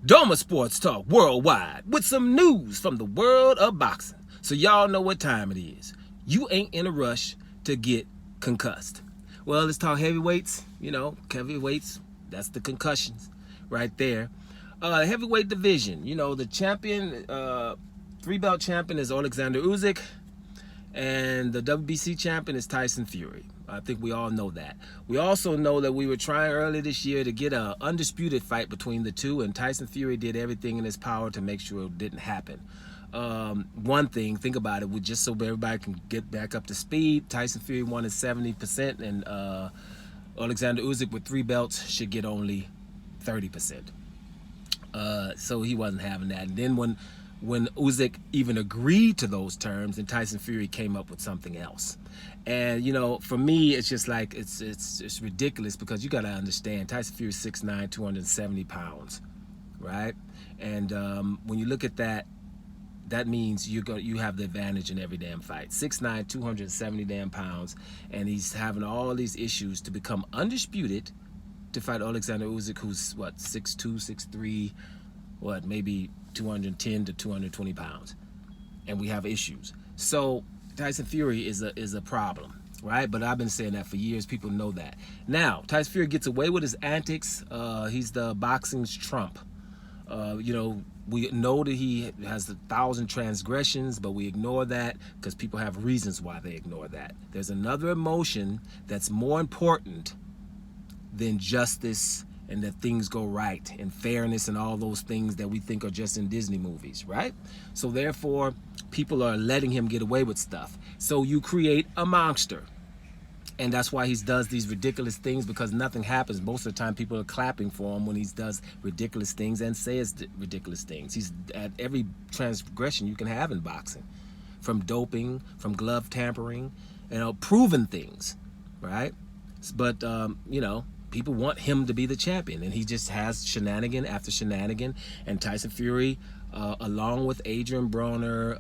Doma Sports Talk Worldwide with some news from the world of boxing. So y'all know what time it is. You ain't in a rush to get concussed. Well, let's talk heavyweights. Heavyweights, that's the concussions right there. Heavyweight division, the champion, 3-belt champion is Alexander Usyk, and the WBC champion is Tyson Fury. I think we all know that. We also know that we were trying earlier this year to get an undisputed fight between the two, and Tyson Fury did everything in his power to make sure it didn't happen. One thing, think about it, just so everybody can get back up to speed, Tyson Fury won at 70%, and Alexander Usyk with 3 belts should get only 30%. So he wasn't having that. And then when Usyk even agreed to those terms, and Tyson Fury came up with something else. And for me, it's just like it's ridiculous, because you got to understand, Tyson Fury is 6'9", 270 pounds, right? And when you look at that, that means you have the advantage in every damn fight. 6'9", 270 damn pounds, and he's having all these issues to become undisputed to fight Alexander Usyk, who's what, 6'2", 6'3", what, maybe 210 to 220 pounds, and we have issues. So Tyson Fury is a problem, right? But I've been saying that for years. People know that. Now, Tyson Fury gets away with his antics. He's the boxing's Trump. We know that he has 1,000 transgressions, but we ignore that because people have reasons why they ignore that. There's another emotion that's more important than justice and that things go right and fairness and all those things that we think are just in Disney movies, right? So therefore, people are letting him get away with stuff. So you create a monster. And that's why he does these ridiculous things, because nothing happens. Most of the time, people are clapping for him when he does ridiculous things and says ridiculous things. He's at every transgression you can have in boxing, from doping, from glove tampering, proven things, right? But, people want him to be the champion, and he just has shenanigan after shenanigan. And Tyson Fury, along with Adrian Broner,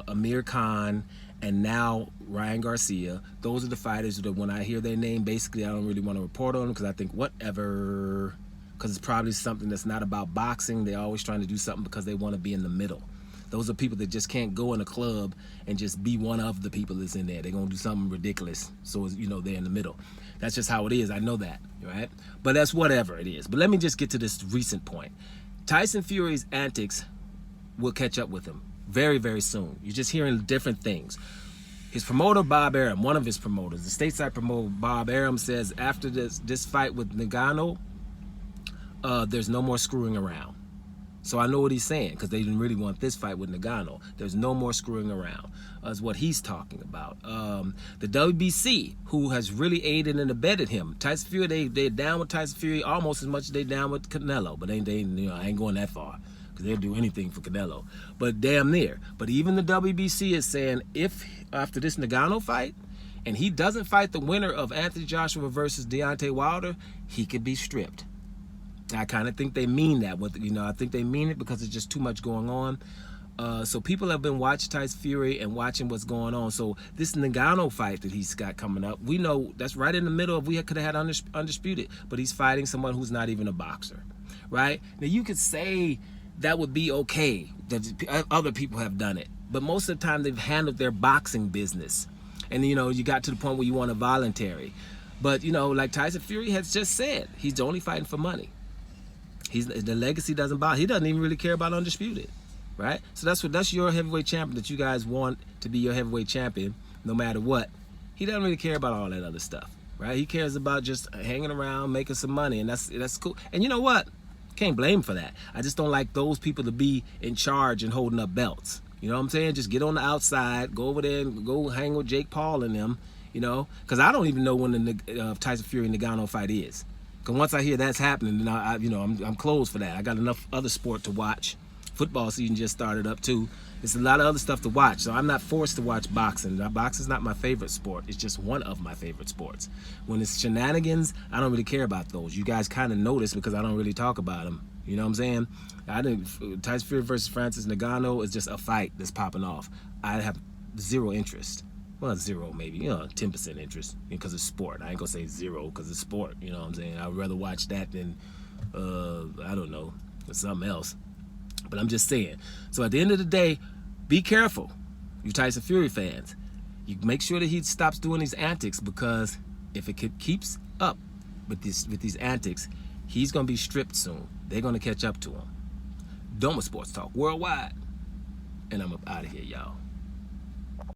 Amir Khan, and now Ryan Garcia, those are the fighters that when I hear their name, basically I don't really want to report on them, because I think whatever, because it's probably something that's not about boxing. They're always trying to do something because they want to be in the middle. Those are people that just can't go in a club and just be one of the people that's in there. They're going to do something ridiculous, so they're in the middle. That's just how it is. I know that, right? But that's whatever it is. But let me just get to this recent point. Tyson Fury's antics will catch up with him very, very soon. You're just hearing different things. His promoter, Bob Arum, one of his promoters, the stateside promoter, Bob Arum, says after this fight with Ngannou, there's no more screwing around. So I know what he's saying, because they didn't really want this fight with Ngannou. There's no more screwing around, is what he's talking about. The WBC, who has really aided and abetted him. Tyson Fury, they're down with Tyson Fury almost as much as they're down with Canelo, but I ain't going that far, because they'll do anything for Canelo, but damn near. But even the WBC is saying, if after this Ngannou fight, and he doesn't fight the winner of Anthony Joshua versus Deontay Wilder, he could be stripped. I kind of think they mean that. I think they mean it, because it's just too much going on. So people have been watching Tyson Fury and watching what's going on. So this Ngannou fight that he's got coming up, we know that's right in the middle of, we could have had undisputed, but he's fighting someone who's not even a boxer, right? Now you could say that would be okay, that other people have done it, but most of the time they've handled their boxing business, and you got to the point where you want a voluntary. But like Tyson Fury has just said, he's only fighting for money. The legacy doesn't bother. He doesn't even really care about undisputed, right? So that's your heavyweight champion that you guys want to be your heavyweight champion, no matter what. He doesn't really care about all that other stuff, right? He cares about just hanging around, making some money, and that's cool. And you know what? Can't blame him for that. I just don't like those people to be in charge and holding up belts. You know what I'm saying? Just get on the outside, go over there and go hang with Jake Paul and them, because I don't even know when the Tyson Fury and Ngannou fight is. Because once I hear that's happening, then I'm closed for that. I got enough other sport to watch. Football season just started up too. There's a lot of other stuff to watch, so I'm not forced to watch boxing. Boxing's not my favorite sport. It's just one of my favorite sports. When it's shenanigans, I don't really care about those. You guys kind of notice because I don't really talk about them. You know what I'm saying? Tyson Fury versus Francis Ngannou is just a fight that's popping off. I have zero interest. Well, zero maybe, 10% interest, because it's sport. I ain't gonna say zero because it's sport, you know what I'm saying? I'd rather watch that than I don't know, or something else. But I'm just saying. So at the end of the day, be careful, you Tyson Fury fans. You make sure that he stops doing these antics, because if it keeps up with these antics, he's gonna be stripped soon. They're gonna catch up to him. Doma Sports Talk Worldwide, and I'm up out of here, y'all.